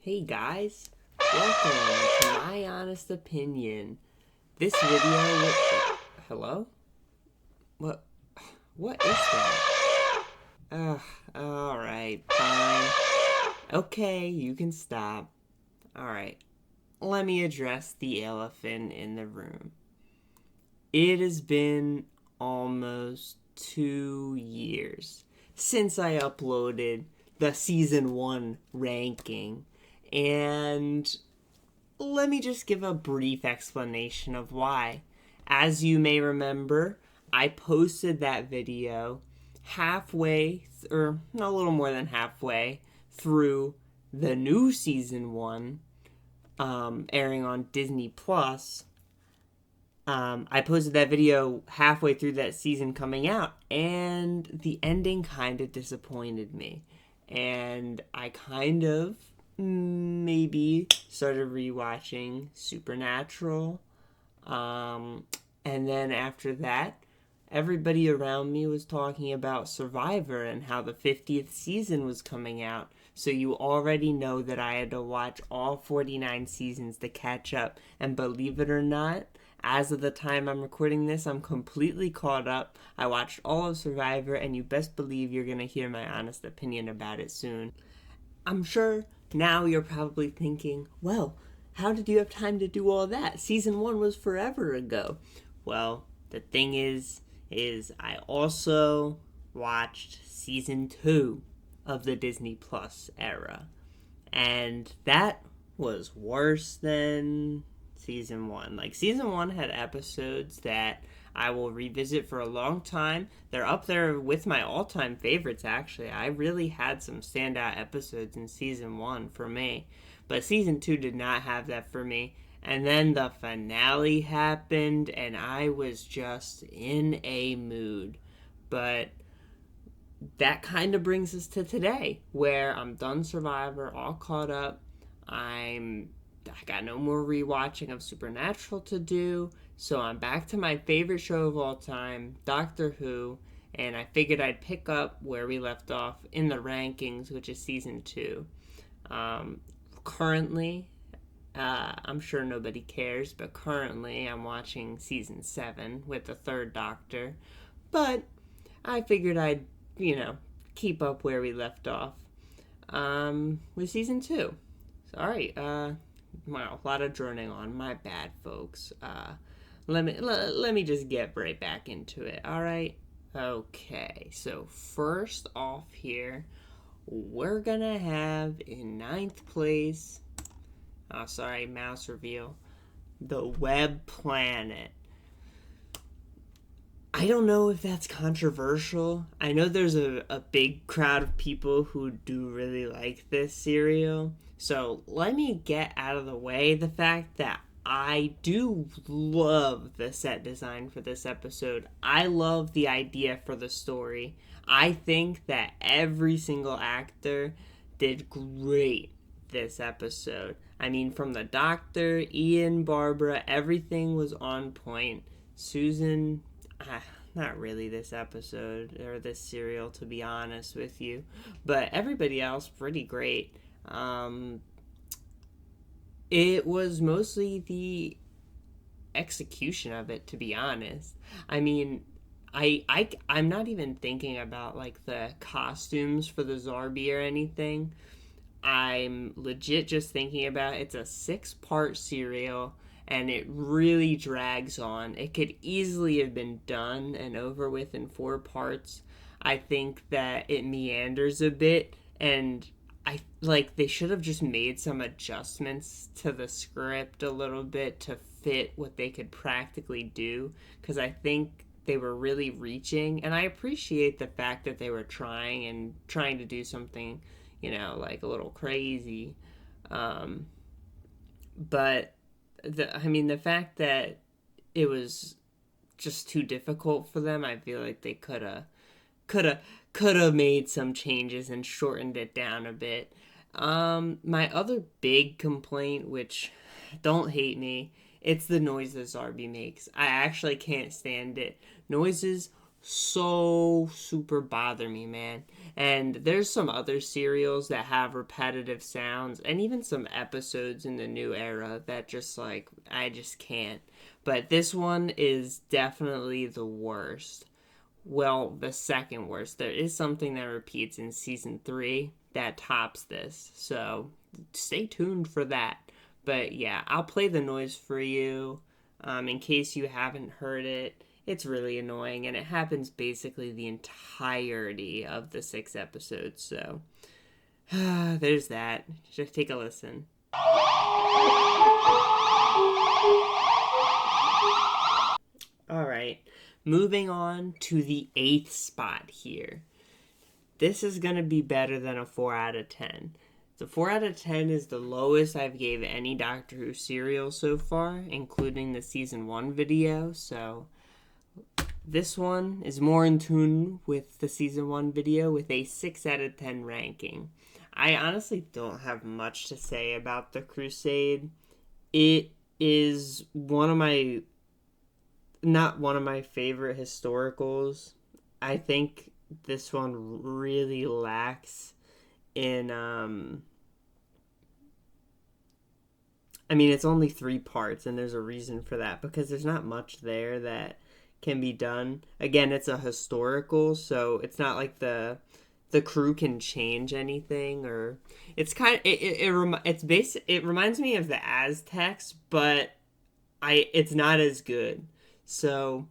Hey guys, welcome to my honest opinion. This video. Hello? What? What is that? Ugh. All right, fine. Okay, you can stop. All right. Let me address the elephant in the room. It has been almost 2 years since I uploaded the season 1 ranking, and let me just give a brief explanation of why. As you may remember, I posted that video halfway, or a little more than halfway, through the new season 1 airing on Disney Plus. I posted that video halfway through that season coming out, and the ending kind of disappointed me. And I kind of maybe started rewatching Supernatural. And then after that, everybody around me was talking about Survivor and how the 50th season was coming out. So you already know that I had to watch all 49 seasons to catch up. And believe it or not, as of the time I'm recording this, I'm completely caught up. I watched all of Survivor, and you best believe you're going to hear my honest opinion about it soon. I'm sure now you're probably thinking, well, how did you have time to do all that? Season 1 was forever ago. Well, the thing is I also watched season 2 of the Disney Plus era. And that was worse than season 1. Like, season 1 had episodes that I will revisit for a long time. They're up there with my all-time favorites, actually. I really had some standout episodes in season 1 for me. But season 2 did not have that for me. And then the finale happened, and I was just in a mood. But that kind of brings us to today, where I'm done Survivor, all caught up. I got no more rewatching of Supernatural to do, so I'm back to my favorite show of all time, Doctor Who, and I figured I'd pick up where we left off in the rankings, which is season 2. Currently, I'm sure nobody cares, but currently I'm watching season 7 with the third Doctor, but I figured I'd, keep up where we left off with season 2. Sorry, wow, a lot of droning on. My bad, folks. Let me just get right back into it. All right. Okay. So first off here, we're gonna have in 9th place. Oh, sorry, mouse reveal. The Web Planet. I don't know if that's controversial. I know there's a big crowd of people who do really like this serial. So let me get out of the way the fact that I do love the set design for this episode. I love the idea for the story. I think that every single actor did great this episode. I mean, from the Doctor, Ian, Barbara, everything was on point. Susan, not really this episode or this serial, to be honest with you, but everybody else pretty great. It was mostly the execution of it, to be honest. I mean, I'm not even thinking about like the costumes for the Zarbi or anything. I'm legit just thinking about it's a 6-part serial, and it really drags on. It could easily have been done and over with in 4 parts. I think that it meanders a bit, and they should have just made some adjustments to the script a little bit to fit what they could practically do, because I think they were really reaching, and I appreciate the fact that they were trying to do something, like a little crazy. But the fact that it was just too difficult for them, I feel like they could have made some changes and shortened it down a bit. My other big complaint, which, don't hate me, it's the noises Zarbi makes. I actually can't stand it. Noises so super bother me, man. And there's some other serials that have repetitive sounds, and even some episodes in the new era that just like I just can't. But this one is definitely the worst. Well, the second worst. There is something that repeats in season 3 that tops this. So stay tuned for that. But yeah, I'll play the noise for you in case you haven't heard it. It's really annoying, and it happens basically the entirety of the 6 episodes. So there's that. Just take a listen. All right, moving on to the 8th spot here. This is going to be better than a 4 out of 10. The 4 out of 10 is the lowest I've gave any Doctor Who serial so far, including the season 1 video. So this one is more in tune with the season 1 video with a 6 out of 10 ranking. I honestly don't have much to say about The Crusade. It is not one of my favorite historicals. I think this one really lacks in I mean, it's only 3 parts, and there's a reason for that, because there's not much there that can be done. Again, it's a historical, so it's not like the crew can change anything, or it's kind of it reminds me of the Aztecs, but it's not as good. So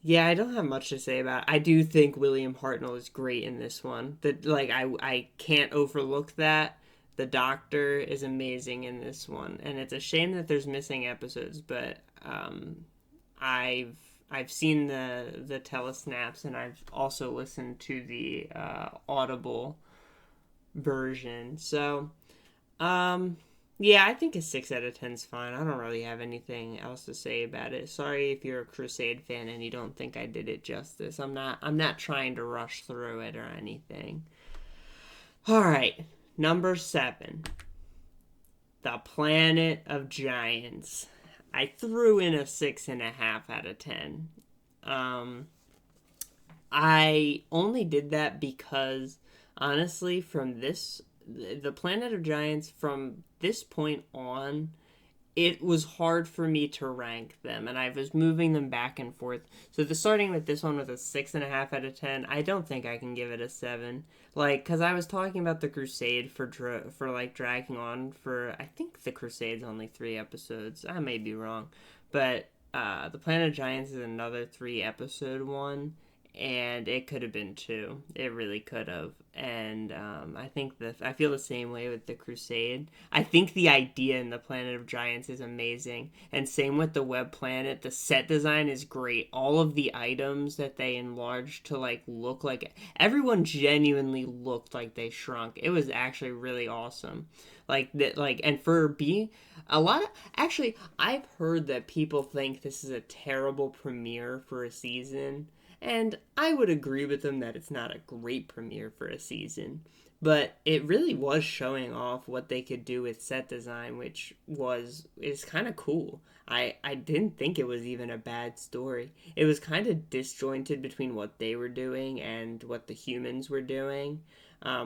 yeah, I don't have much to say about it. I do think William Hartnell is great in this one. That like I can't overlook that. The Doctor is amazing in this one, and it's a shame that there's missing episodes. But I've seen the telesnaps, and I've also listened to the Audible version. So yeah, I think a 6 out of 10 is fine. I don't really have anything else to say about it. Sorry if you're a Crusade fan and you don't think I did it justice. I'm not trying to rush through it or anything. All right, number 7. The Planet of Giants. I threw in a 6.5 out of 10. I only did that because, honestly, the Planet of Giants, from this point on, it was hard for me to rank them, and I was moving them back and forth. So starting with this one with a 6.5 out of 10, I don't think I can give it a 7. Like, because I was talking about the Crusade for like dragging on for, I think the Crusade's only 3 episodes. I may be wrong, but the Planet of Giants is another 3 episode one, and it could have been 2. It really could have. And I feel the same way with the Crusade. I think the idea in the Planet of Giants is amazing, and same with the Web Planet. The set design is great. All of the items that they enlarged to like look like, everyone genuinely looked like they shrunk. It was actually really awesome. Like that, like, and for being a lot of, actually, I've heard that people think this is a terrible premiere for a season. And I would agree with them that it's not a great premiere for a season. But it really was showing off what they could do with set design, which is kind of cool. I didn't think it was even a bad story. It was kind of disjointed between what they were doing and what the humans were doing,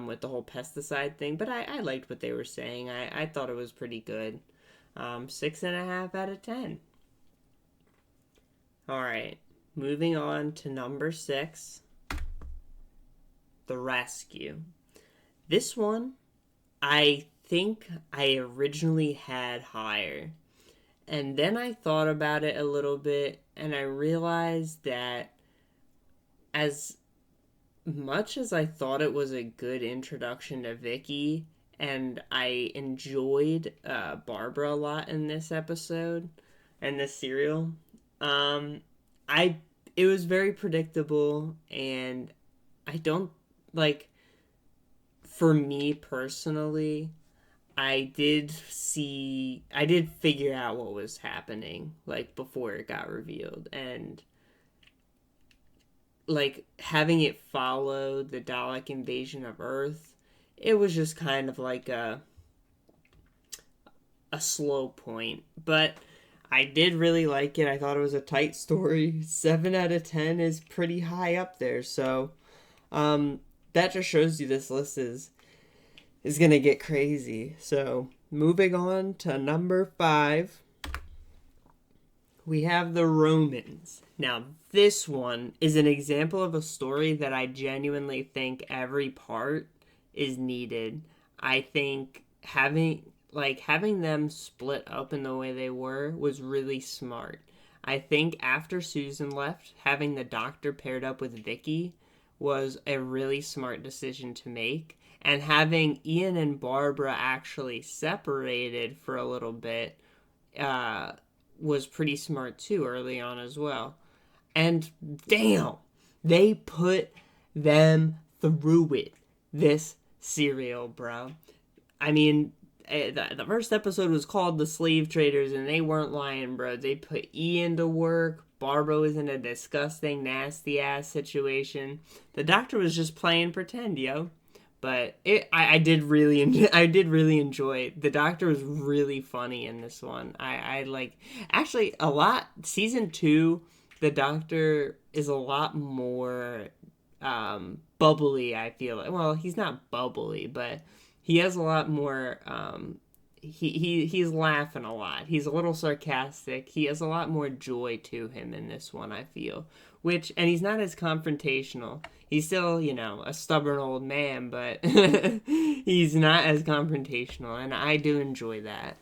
with the whole pesticide thing. But I liked what they were saying. I thought it was pretty good. 6.5 out of 10. All right. Moving on to number 6, The Rescue. This one, I think I originally had higher. And then I thought about it a little bit, and I realized that as much as I thought it was a good introduction to Vicky, and I enjoyed Barbara a lot in this episode, and this serial, I it was very predictable, and I don't like, for me personally, I did figure out what was happening like before it got revealed, and like having it follow the Dalek invasion of Earth, it was just kind of like a slow point. But I did really like it. I thought it was a tight story. 7 out of 10 is pretty high up there. So, that just shows you this list is going to get crazy. So, moving on to number 5, we have the Romans. Now, this one is an example of a story that I genuinely think every part is needed. I think having them split up in the way they were was really smart. I think after Susan left, having the Doctor paired up with Vicky was a really smart decision to make. And having Ian and Barbara actually separated for a little bit was pretty smart too early on as well. And damn, they put them through it. This serial, bro. I mean, the first episode was called The Slave Traders, and they weren't lying, bro. They put Ian to work. Barbara was in a disgusting, nasty-ass situation. The Doctor was just playing pretend, yo. But I did really enjoy it. The Doctor was really funny in this one. I like, actually, a lot. Season 2, the Doctor is a lot more bubbly, I feel like. Well, he's not bubbly, but he has a lot more, he's laughing a lot. He's a little sarcastic. He has a lot more joy to him in this one, I feel. And he's not as confrontational. He's still, a stubborn old man, but he's not as confrontational, and I do enjoy that.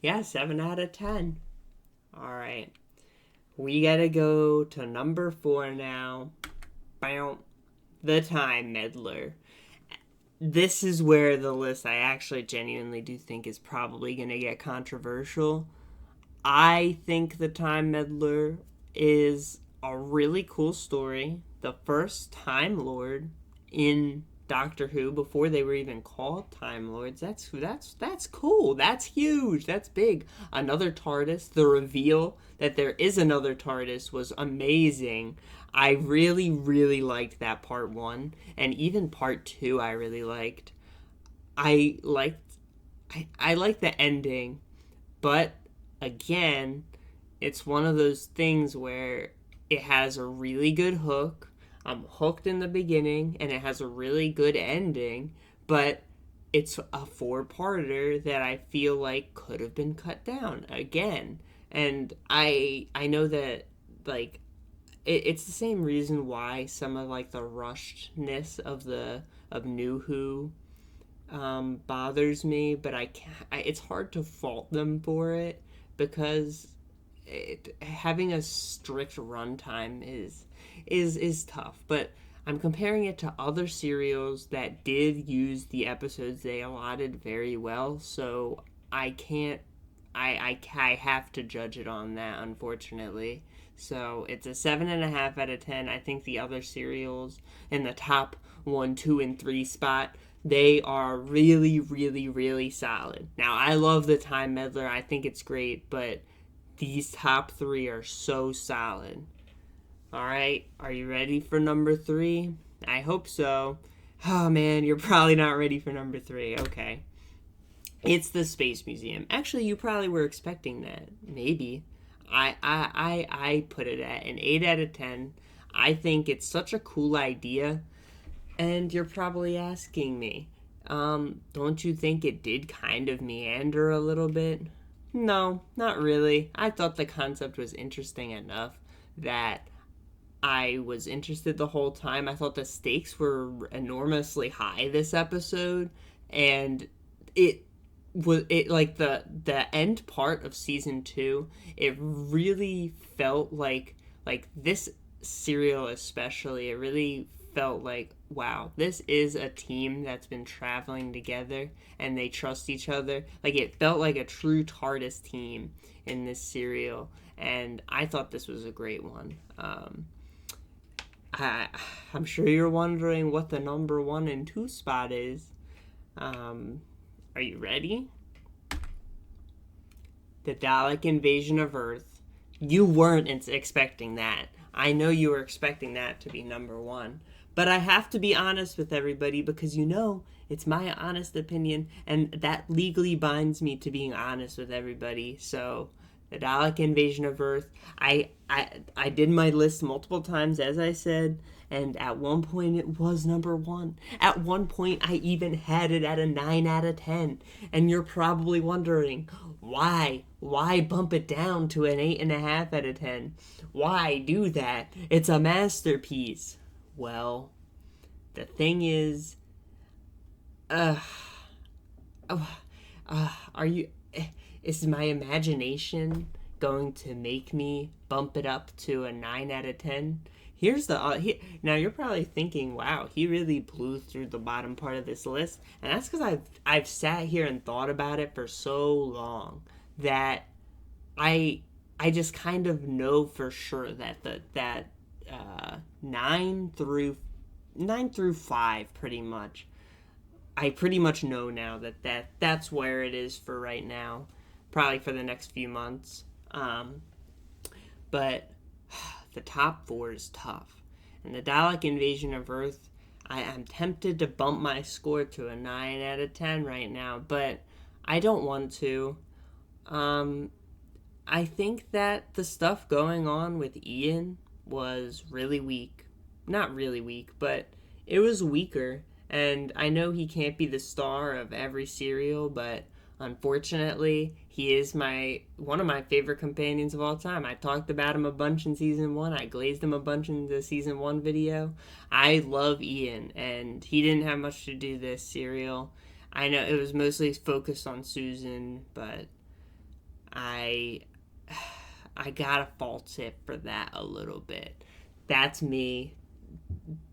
7 out of 10. All right. We gotta go to number 4 now. Bow. The Time Meddler. This is where the list I actually genuinely do think is probably going to get controversial. I think The Time Meddler is a really cool story. The first Time Lord in Doctor Who before they were even called Time Lords. That's cool. That's huge. That's big. Another TARDIS. The reveal that there is another TARDIS was amazing. I really, really liked that part 1, and even part 2 I really liked. I liked the ending, but again, it's one of those things where it has a really good hook. I'm hooked in the beginning, and it has a really good ending, but it's a 4-parter that I feel like could have been cut down again. And I know that, like, it's the same reason why some of, like, the rushedness of New Who bothers me, but it's hard to fault them for it, because having a strict runtime is tough. But I'm comparing it to other serials that did use the episodes they allotted very well, so I have to judge it on that, unfortunately. So it's a 7.5 out of 10. I think the other serials in the top 1, 2, and 3 spot, they are really, really, really solid. Now, I love The Time Meddler. I think it's great, but these top 3 are so solid. All right, are you ready for number 3? I hope so. Oh, man, you're probably not ready for number 3. Okay. It's the Space Museum. Actually, you probably were expecting that. Maybe. I put it at an 8 out of 10. I think it's such a cool idea. And you're probably asking me, don't you think it did kind of meander a little bit? No, not really. I thought the concept was interesting enough that I was interested the whole time. I thought the stakes were enormously high this episode, and it like the end part of season 2, it really felt like this serial especially, it really felt like, wow, this is a team that's been traveling together and they trust each other. Like, it felt like a true TARDIS team in this serial, and I thought this was a great one. I'm sure you're wondering what the number 1 and 2 spot is. Are you ready? The Dalek invasion of Earth. You weren't expecting that. I know you were expecting that to be number 1. But I have to be honest with everybody, because It's my honest opinion, and that legally binds me to being honest with everybody. So, the Dalek invasion of Earth, I did my list multiple times, as I said, and at one point it was number one. At one point, I even had it at a 9 out of 10. And you're probably wondering, why? Why bump it down to an 8.5 out of 10? Why do that? It's a masterpiece. Well, the thing is, uh, are you, is my imagination going to make me bump it up to a 9 out of 10? Here's the now you're probably thinking, wow, he really blew through the bottom part of this list, and that's because I've sat here and thought about it for so long that I just kind of know for sure that that 9 through 5 pretty much. I pretty much know now that's where it is for right now, probably for the next few months. But the top 4 is tough. And the Dalek invasion of Earth, I'm tempted to bump my score to a 9 out of 10 right now, but I don't want to. I think that the stuff going on with Ian was really weak. Not really weak, but it was weaker. And I know he can't be the star of every serial, but unfortunately, he is one of my favorite companions of all time. I talked about him a bunch in season 1. I glazed him a bunch in the season 1 video. I love Ian, and he didn't have much to do this serial. I know it was mostly focused on Susan, but I gotta fault it for that a little bit. That's me.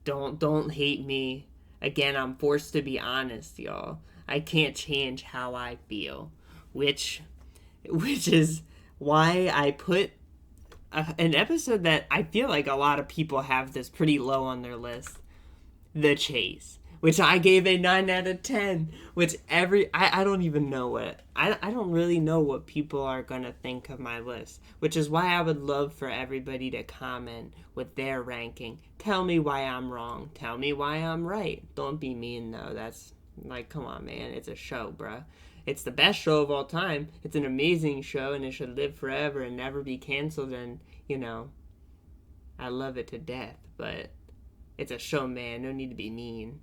Don't hate me. Again, I'm forced to be honest, y'all. I can't change how I feel, which is why I put an episode that I feel like a lot of people have this pretty low on their list, The Chase, which I gave a 9 out of 10, which I don't even know I don't really know what people are going to think of my list, which is why I would love for everybody to comment with their ranking. Tell me why I'm wrong. Tell me why I'm right. Don't be mean, though. That's, like, come on, man. It's a show, bruh. It's the best show of all time. It's an amazing show, and it should live forever and never be canceled, and, I love it to death, but it's a show, man. No need to be mean.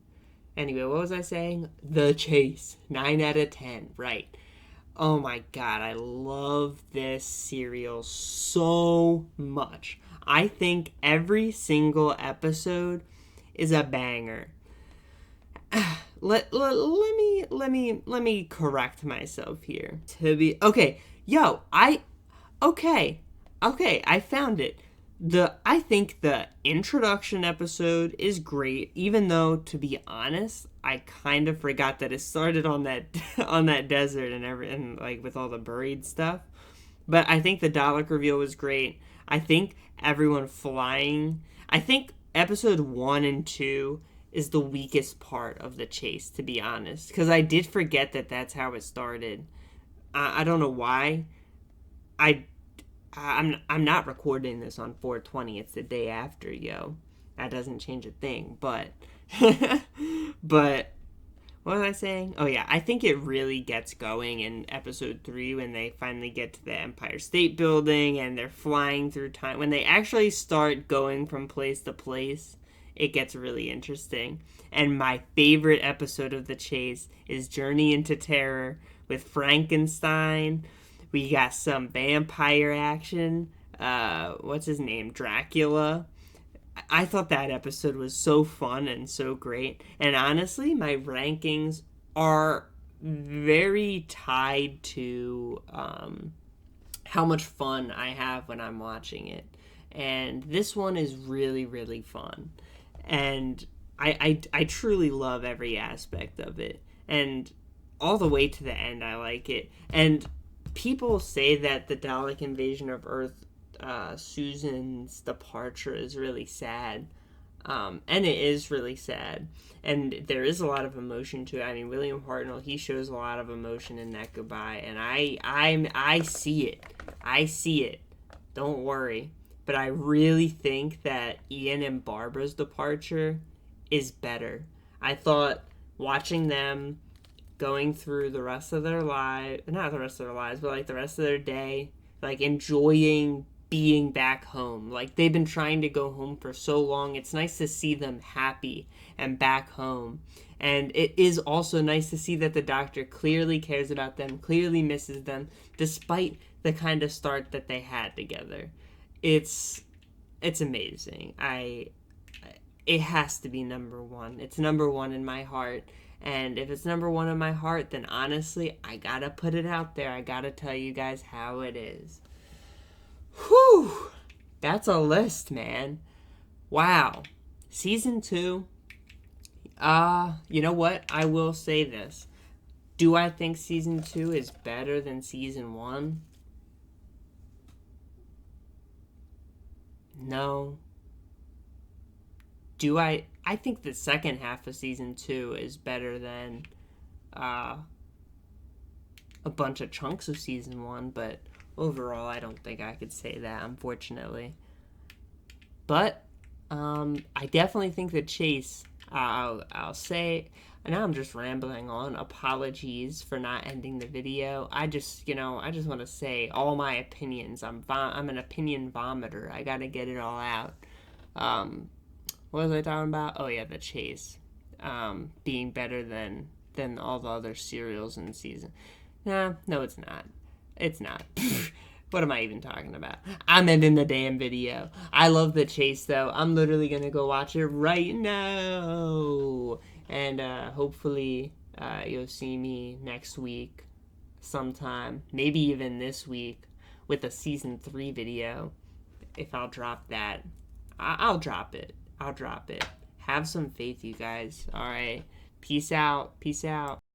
Anyway, what was I saying? The Chase. 9 out of 10. Right. Oh my god, I love this serial so much. I think every single episode is a banger. Let me correct myself here. I found it. I think the introduction episode is great, even though, to be honest, I kind of forgot that it started on that on that desert and like with all the buried stuff. But I think the Dalek reveal was great. I think everyone flying. I think episode 1 and 2 is the weakest part of The Chase, to be honest, because I did forget that that's how it started. I don't know why. I'm not recording this on 4/20. It's the day after, yo. That doesn't change a thing, but but what was I saying? Oh yeah, I think it really gets going in episode 3 when they finally get to the Empire State Building and they're flying through time. When they actually start going from place to place, it gets really interesting. And my favorite episode of The Chase is Journey into Terror with Frankenstein. We got some vampire action. What's his name? Dracula. I thought that episode was so fun and so great. And honestly, my rankings are very tied to how much fun I have when I'm watching it. And this one is really, really fun. And I truly love every aspect of it. And all the way to the end, I like it. And people say that the Dalek invasion of Earth, Susan's departure is really sad. And it is really sad. And there is a lot of emotion to it. I mean, William Hartnell, he shows a lot of emotion in that goodbye. And I see it. I see it. Don't worry. But I really think that Ian and Barbara's departure is better. I thought watching them going through the rest of their lives, not the rest of their lives, but like the rest of their day, like enjoying being back home. Like they've been trying to go home for so long. It's nice to see them happy and back home. And it is also nice to see that the doctor clearly cares about them, clearly misses them, despite the kind of start that they had together. It's amazing. It has to be number one. It's number one in my heart. And if it's number one in my heart, then honestly, I gotta put it out there. I gotta tell you guys how it is. Whew! That's a list, man. Wow. Season 2. You know what? I will say this. Do I think Season 2 is better than Season 1? No. I think the second half of Season 2 is better than a bunch of chunks of Season 1, but overall, I don't think I could say that, unfortunately. But I definitely think that Chase, I'll say, now I'm just rambling on. Apologies for not ending the video. I just want to say all my opinions. I'm an opinion vomiter. I gotta get it all out. What was I talking about? Oh yeah, the Chase, being better than all the other cereals in the season. Nah, no, it's not. It's not. What am I even talking about? I'm ending the damn video. I love the Chase, though. I'm literally going to go watch it right now. And hopefully you'll see me next week sometime. Maybe even this week with a Season 3 video. If I'll drop that. I'll drop it. I'll drop it. Have some faith, you guys. All right. Peace out. Peace out.